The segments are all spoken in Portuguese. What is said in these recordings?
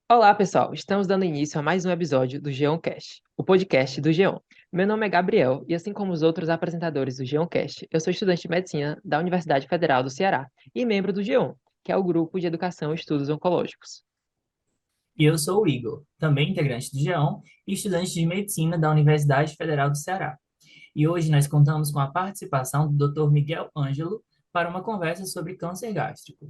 Olá, pessoal! Estamos dando início a mais um episódio do GeonCast, o podcast do Geon. Meu nome é Gabriel e, assim como os outros apresentadores do GeonCast, eu sou estudante de medicina da Universidade Federal do Ceará e membro do Geon, que é o Grupo de Educação e Estudos Oncológicos. E eu sou o Igor, também integrante do GEON e estudante de medicina da Universidade Federal do Ceará. E hoje nós contamos com a participação do Dr. Miguel Ângelo para uma conversa sobre câncer gástrico.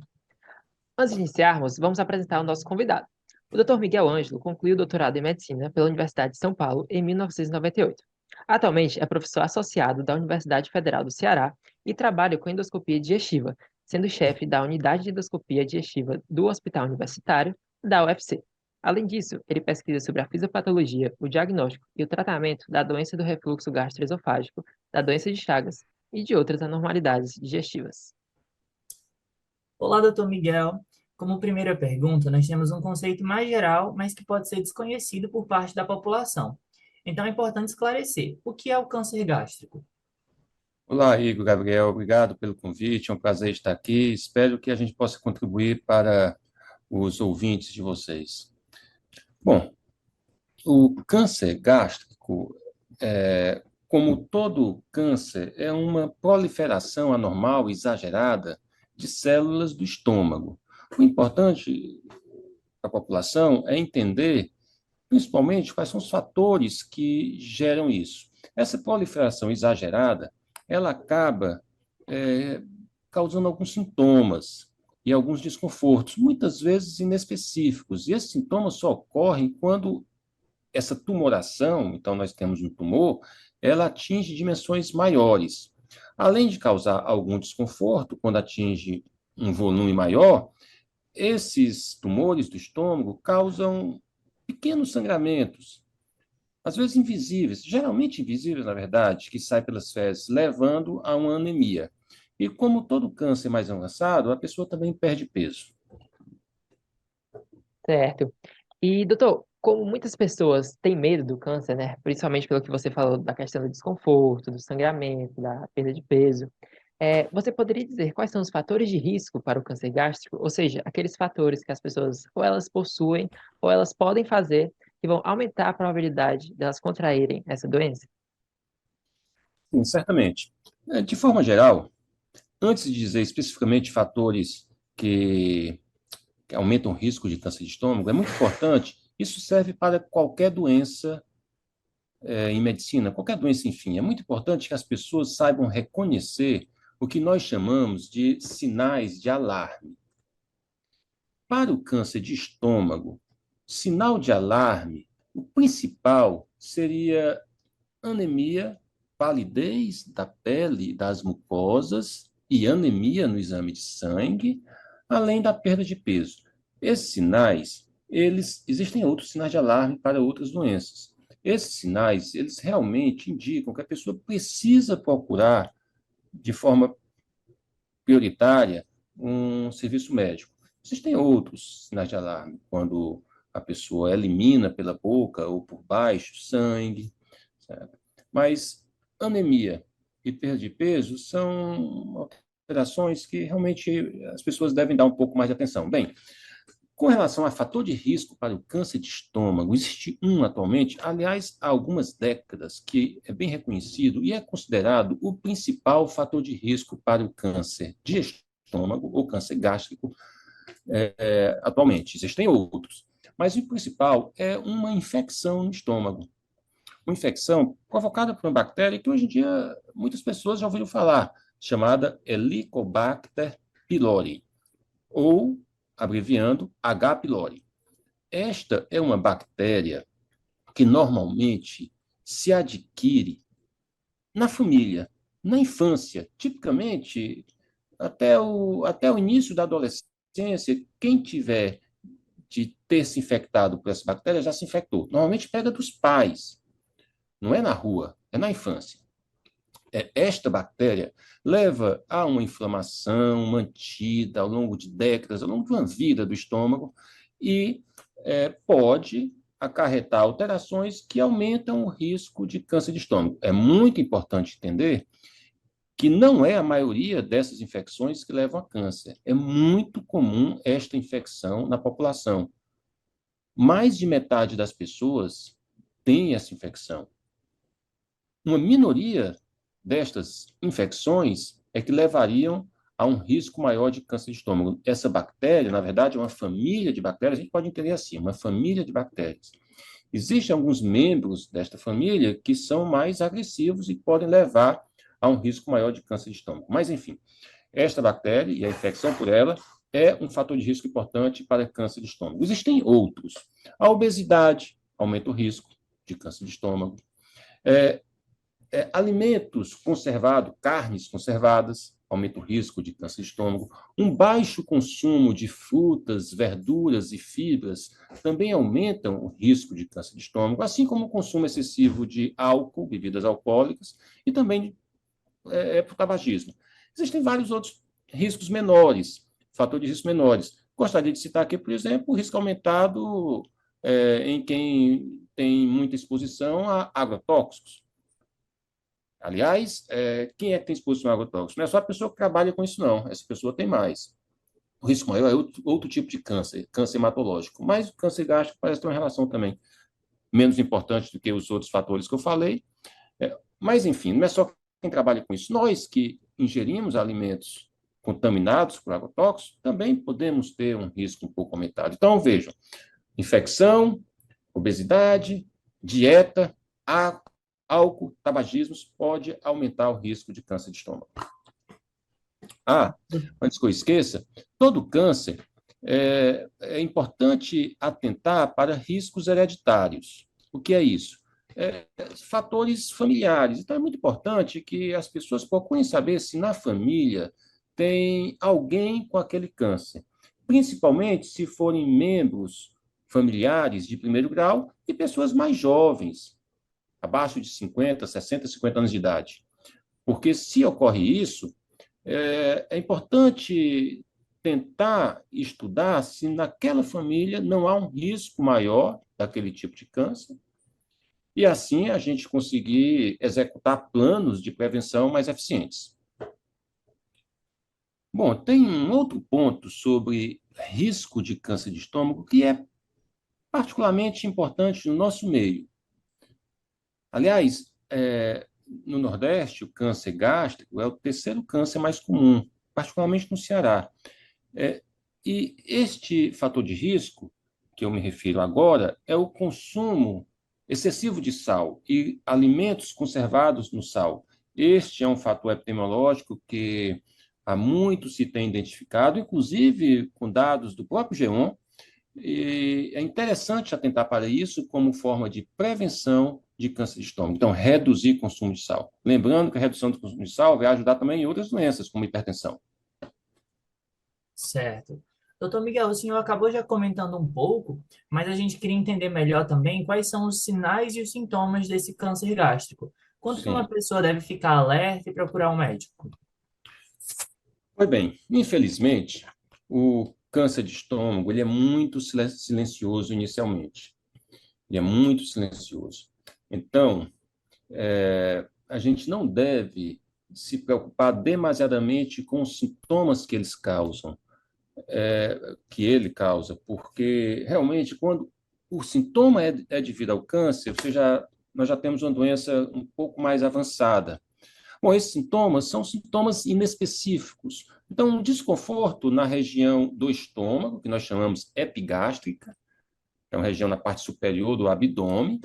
Antes de iniciarmos, vamos apresentar o nosso convidado. O Dr. Miguel Ângelo concluiu o doutorado em medicina pela Universidade de São Paulo em 1998. Atualmente é professor associado da Universidade Federal do Ceará e trabalha com endoscopia digestiva, sendo chefe da unidade de endoscopia digestiva do Hospital Universitário da UFC. Além disso, ele pesquisa sobre a fisiopatologia, o diagnóstico e o tratamento da doença do refluxo gastroesofágico, da doença de Chagas e de outras anormalidades digestivas. Olá, Dr. Miguel. Como primeira pergunta, nós temos um conceito mais geral, mas que pode ser desconhecido por parte da população. Então é importante esclarecer o que é o câncer gástrico. Olá, Igor, Gabriel, obrigado pelo convite, é um prazer estar aqui. Espero que a gente possa contribuir para os ouvintes de vocês. Bom, o câncer gástrico, como todo câncer, é uma proliferação anormal, exagerada, de células do estômago. O importante para a população é entender, principalmente, quais são os fatores que geram isso. Essa proliferação exagerada, ela acaba é, causando alguns sintomas e alguns desconfortos, muitas vezes inespecíficos. E esses sintomas só ocorrem quando essa tumoração, então nós temos um tumor, ela atinge dimensões maiores. Além de causar algum desconforto, quando atinge um volume maior, esses tumores do estômago causam pequenos sangramentos, às vezes invisíveis, geralmente invisíveis, na verdade, que saem pelas fezes, levando a uma anemia. E como todo câncer mais avançado, a pessoa também perde peso. Certo. E, doutor, como muitas pessoas têm medo do câncer, né? Principalmente pelo que você falou da questão do desconforto, do sangramento, da perda de peso, você poderia dizer quais são os fatores de risco para o câncer gástrico? Ou seja, aqueles fatores que as pessoas ou elas possuem ou elas podem fazer que vão aumentar a probabilidade delas contraírem essa doença? Sim, certamente. De forma geral, antes de dizer especificamente fatores que, que aumentam o risco de câncer de estômago, é muito importante, isso serve para qualquer doença em medicina, qualquer doença, enfim, é muito importante que as pessoas saibam reconhecer o que nós chamamos de sinais de alarme. Para o câncer de estômago, sinal de alarme, o principal seria anemia, palidez da pele, das mucosas e anemia no exame de sangue, além da perda de peso. Esses sinais, existem outros sinais de alarme para outras doenças. Esses sinais, eles realmente indicam que a pessoa precisa procurar de forma prioritária um serviço médico. Existem outros sinais de alarme, quando a pessoa elimina pela boca ou por baixo sangue, certo? Mas anemia e perda de peso são alterações que realmente as pessoas devem dar um pouco mais de atenção. Bem, com relação a fator de risco para o câncer de estômago, existe um atualmente, aliás, há algumas décadas, que é bem reconhecido e é considerado o principal fator de risco para o câncer de estômago ou câncer gástrico atualmente. Existem outros, mas o principal é uma infecção no estômago. Uma infecção provocada por uma bactéria que hoje em dia muitas pessoas já ouviram falar, chamada Helicobacter pylori, ou, abreviando, H. pylori. Esta é uma bactéria que normalmente se adquire na família, na infância, tipicamente até o início da adolescência, quem tiver de ter se infectado por essa bactéria já se infectou. Normalmente pega dos pais, não é na rua, é na infância. Esta bactéria leva a uma inflamação mantida ao longo de décadas, ao longo de uma vida do estômago, e pode acarretar alterações que aumentam o risco de câncer de estômago. É muito importante entender que não é a maioria dessas infecções que levam a câncer. É muito comum esta infecção na população. mais de metade das pessoas tem essa infecção. Uma minoria destas infecções é que levariam a um risco maior de câncer de estômago. Essa bactéria, na verdade, é uma família de bactérias, a gente pode entender assim, uma família de bactérias. Existem alguns membros desta família que são mais agressivos e podem levar a um risco maior de câncer de estômago. Mas, enfim, esta bactéria e a infecção por ela é um fator de risco importante para câncer de estômago. Existem outros. A obesidade aumenta o risco de câncer de estômago. Alimentos conservados, carnes conservadas, aumenta o risco de câncer de estômago. Um baixo consumo de frutas, verduras e fibras também aumentam o risco de câncer de estômago, assim como o consumo excessivo de álcool, bebidas alcoólicas, e também por tabagismo. Existem vários outros riscos menores, fatores de risco menores. Gostaria de citar aqui, por exemplo, o risco aumentado em quem tem muita exposição a agrotóxicos. Aliás, quem é que tem exposição a agrotóxicos? Não é só a pessoa que trabalha com isso, não. Essa pessoa tem mais. O risco maior é outro tipo de câncer, câncer hematológico. Mas o câncer gástrico parece ter uma relação também menos importante do que os outros fatores que eu falei. Mas, enfim, não é só quem trabalha com isso. Nós que ingerimos alimentos contaminados por agrotóxicos também podemos ter um risco um pouco aumentado. Então, vejam, infecção, obesidade, dieta, álcool, tabagismos pode aumentar o risco de câncer de estômago. Antes que eu esqueça, todo câncer é importante atentar para riscos hereditários. O que é isso? Fatores familiares. Então, é muito importante que as pessoas procurem saber se na família tem alguém com aquele câncer, principalmente se forem membros familiares de primeiro grau e pessoas mais jovens, abaixo de 50, 60, 50 anos de idade. Porque se ocorre isso, é importante tentar estudar se naquela família não há um risco maior daquele tipo de câncer, e assim a gente conseguir executar planos de prevenção mais eficientes. Bom, tem um outro ponto sobre risco de câncer de estômago que é particularmente importante no nosso meio. Aliás, no Nordeste, o câncer gástrico é o terceiro câncer mais comum, particularmente no Ceará. E este fator de risco, que eu me refiro agora, é o consumo excessivo de sal e alimentos conservados no sal. Este é um fator epidemiológico que há muito se tem identificado, inclusive com dados do próprio GEON, e é interessante atentar para isso como forma de prevenção de câncer de estômago. Então, reduzir o consumo de sal. Lembrando que a redução do consumo de sal vai ajudar também em outras doenças, como hipertensão. Certo. Doutor Miguel, o senhor acabou já comentando um pouco, mas a gente queria entender melhor também quais são os sinais e os sintomas desse câncer gástrico. Quando que uma Sim. pessoa deve ficar alerta e procurar um médico? Pois bem, infelizmente, o câncer de estômago ele é muito silencioso inicialmente. Ele é muito silencioso. Então, a gente não deve se preocupar demasiadamente com os sintomas que eles causam, que ele causa, porque realmente quando o sintoma é devido ao câncer, nós já temos uma doença um pouco mais avançada. Bom, esses sintomas são sintomas inespecíficos. Então, um desconforto na região do estômago, que nós chamamos epigástrica, é uma região na parte superior do abdômen.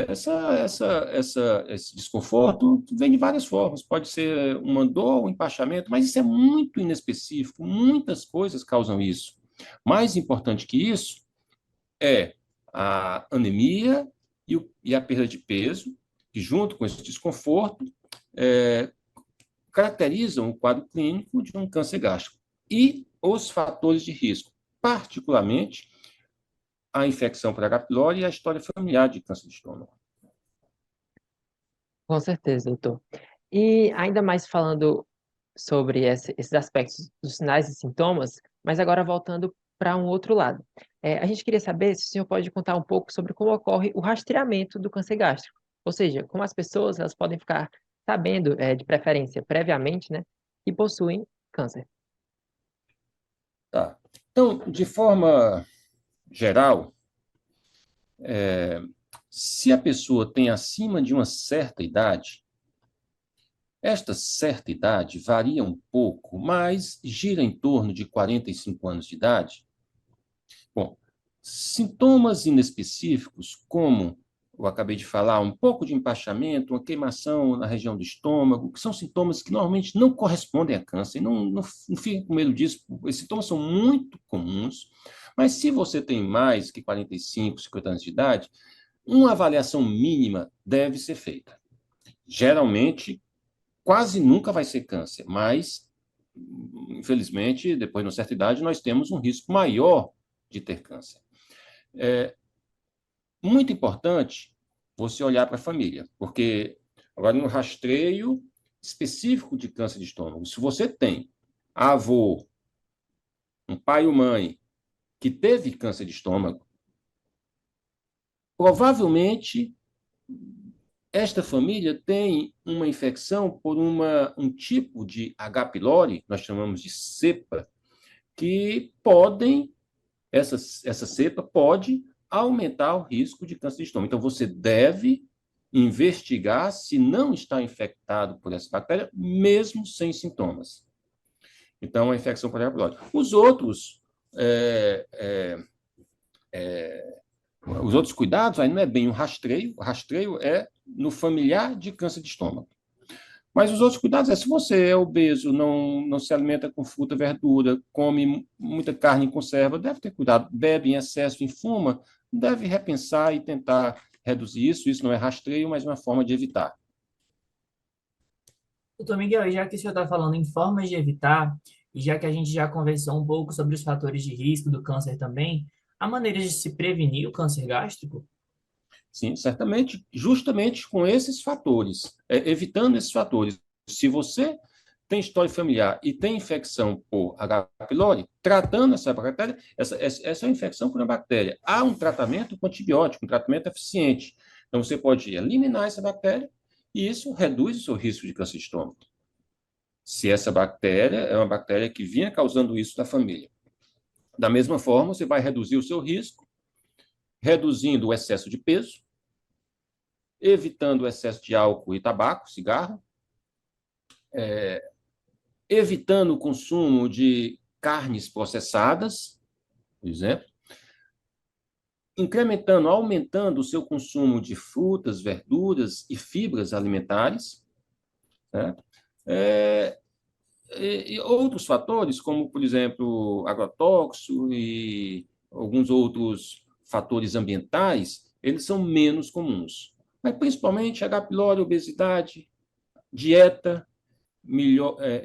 Esse desconforto vem de várias formas. Pode ser uma dor, um empachamento, mas isso é muito inespecífico. Muitas coisas causam isso. Mais importante que isso é a anemia e a perda de peso, que junto com esse desconforto caracterizam o quadro clínico de um câncer gástrico. E os fatores de risco, particularmente a infecção por H. pylori e a história familiar de câncer de estômago. Com certeza, doutor. E ainda mais falando sobre esses aspectos dos sinais e sintomas, mas agora voltando para um outro lado. A gente queria saber se o senhor pode contar um pouco sobre como ocorre o rastreamento do câncer gástrico. Ou seja, como as pessoas elas podem ficar sabendo, de preferência previamente, né, que possuem câncer. Tá. Então, de forma geral, Se a pessoa tem acima de uma certa idade, esta certa idade varia um pouco, mas gira em torno de 45 anos de idade. Bom, sintomas inespecíficos, como eu acabei de falar, um pouco de empachamento, uma queimação na região do estômago, que são sintomas que normalmente não correspondem a câncer. Não fiquem com medo disso, esses sintomas são muito comuns, mas se você tem mais que 45, 50 anos de idade, uma avaliação mínima deve ser feita. Geralmente, quase nunca vai ser câncer, mas, infelizmente, depois de uma certa idade, nós temos um risco maior de ter câncer. É muito importante você olhar para a família, porque agora no rastreio específico de câncer de estômago, se você tem avô, um pai ou mãe que teve câncer de estômago, provavelmente esta família tem uma infecção por um tipo de H. pylori, nós chamamos de cepa, que essa cepa pode aumentar o risco de câncer de estômago. Então, você deve investigar se não está infectado por essa bactéria, mesmo sem sintomas. Então, a infecção por H. pylori. Os outros cuidados aí não é bem o rastreio é no familiar de câncer de estômago. Mas os outros cuidados é se você é obeso, não se alimenta com fruta, verdura, come muita carne em conserva, deve ter cuidado, bebe em excesso, fuma, deve repensar e tentar reduzir isso. Isso não é rastreio, mas uma forma de evitar. Doutor Miguel, já que o senhor está falando em formas de evitar, e já que a gente já conversou um pouco sobre os fatores de risco do câncer também, há maneiras de se prevenir o câncer gástrico? Sim, certamente, justamente com esses fatores, evitando esses fatores. Se você tem história familiar e tem infecção por H. pylori, tratando essa bactéria, essa infecção por uma bactéria, há um tratamento com antibiótico, um tratamento eficiente. Então, você pode eliminar essa bactéria e isso reduz o seu risco de câncer de estômago. Se essa bactéria é uma bactéria que vinha causando isso na família. Da mesma forma, você vai reduzir o seu risco, reduzindo o excesso de peso, evitando o excesso de álcool e tabaco, cigarro, evitando o consumo de carnes processadas, por exemplo, aumentando o seu consumo de frutas, verduras e fibras alimentares, certo? E outros fatores, como, por exemplo, agrotóxico e alguns outros fatores ambientais, eles são menos comuns. Mas, principalmente, H. pylori, obesidade, dieta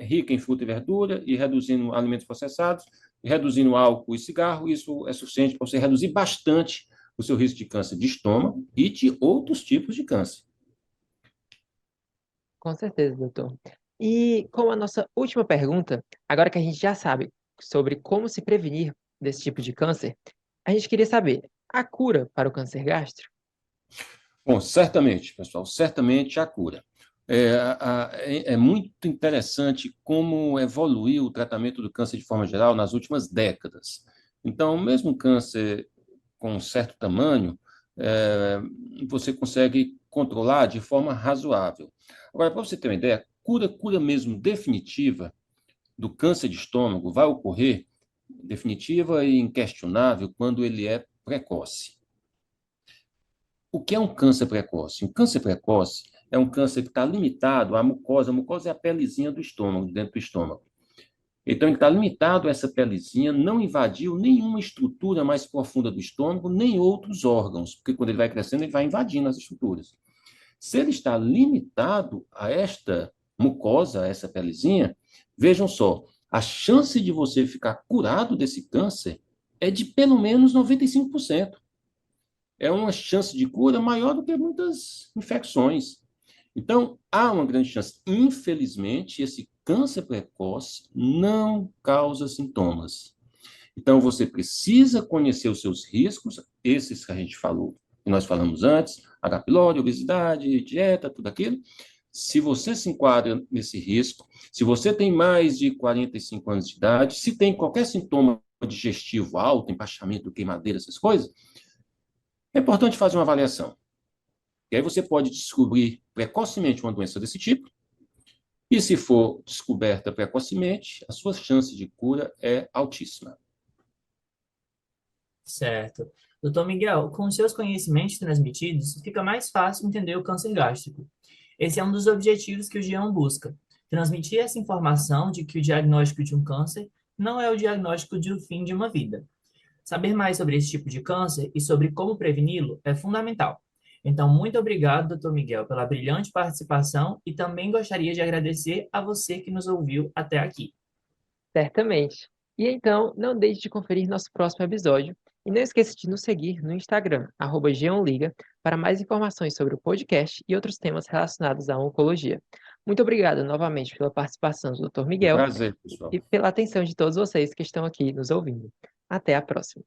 rica em fruta e verdura e reduzindo alimentos processados, reduzindo álcool e cigarro, isso é suficiente para você reduzir bastante o seu risco de câncer de estômago e de outros tipos de câncer. Com certeza, doutor. E como a nossa última pergunta, agora que a gente já sabe sobre como se prevenir desse tipo de câncer, a gente queria saber a cura para o câncer gástrico? Bom, certamente, pessoal, certamente a cura. É muito interessante como evoluiu o tratamento do câncer de forma geral nas últimas décadas. Então, mesmo câncer com um certo tamanho, você consegue controlar de forma razoável. Agora, para você ter uma ideia, cura mesmo definitiva do câncer de estômago vai ocorrer, definitiva e inquestionável, quando ele é precoce. O que é um câncer precoce? Um câncer precoce é um câncer que está limitado à mucosa. A mucosa é a pelezinha do estômago, dentro do estômago. Então, ele está limitado a essa pelezinha, não invadiu nenhuma estrutura mais profunda do estômago, nem outros órgãos, porque quando ele vai crescendo, ele vai invadindo as estruturas. Se ele está limitado a esta mucosa, a essa pelezinha, vejam só, a chance de você ficar curado desse câncer é de pelo menos 95%. É uma chance de cura maior do que muitas infecções. Então, há uma grande chance. Infelizmente, esse câncer precoce não causa sintomas. Então, você precisa conhecer os seus riscos, esses que a gente falou, que nós falamos antes, H. pylori, obesidade, dieta, tudo aquilo. Se você se enquadra nesse risco, se você tem mais de 45 anos de idade, se tem qualquer sintoma digestivo alto, empachamento, queimadeira, essas coisas, É importante fazer uma avaliação. E aí você pode descobrir precocemente uma doença desse tipo, e se for descoberta precocemente, a sua chance de cura é altíssima. Certo. Doutor Miguel, com os seus conhecimentos transmitidos, fica mais fácil entender o câncer gástrico. Esse é um dos objetivos que o GEON busca: transmitir essa informação de que o diagnóstico de um câncer não é o diagnóstico de um fim de uma vida. Saber mais sobre esse tipo de câncer e sobre como preveni-lo é fundamental. Então, muito obrigado, doutor Miguel, pela brilhante participação e também gostaria de agradecer a você que nos ouviu até aqui. Certamente. E então, não deixe de conferir nosso próximo episódio e não esqueça de nos seguir no Instagram, @geonliga, para mais informações sobre o podcast e outros temas relacionados à oncologia. Muito obrigado novamente pela participação do Dr. Um Miguel prazer, pessoal. e pela atenção de todos vocês que estão aqui nos ouvindo. Até a próxima.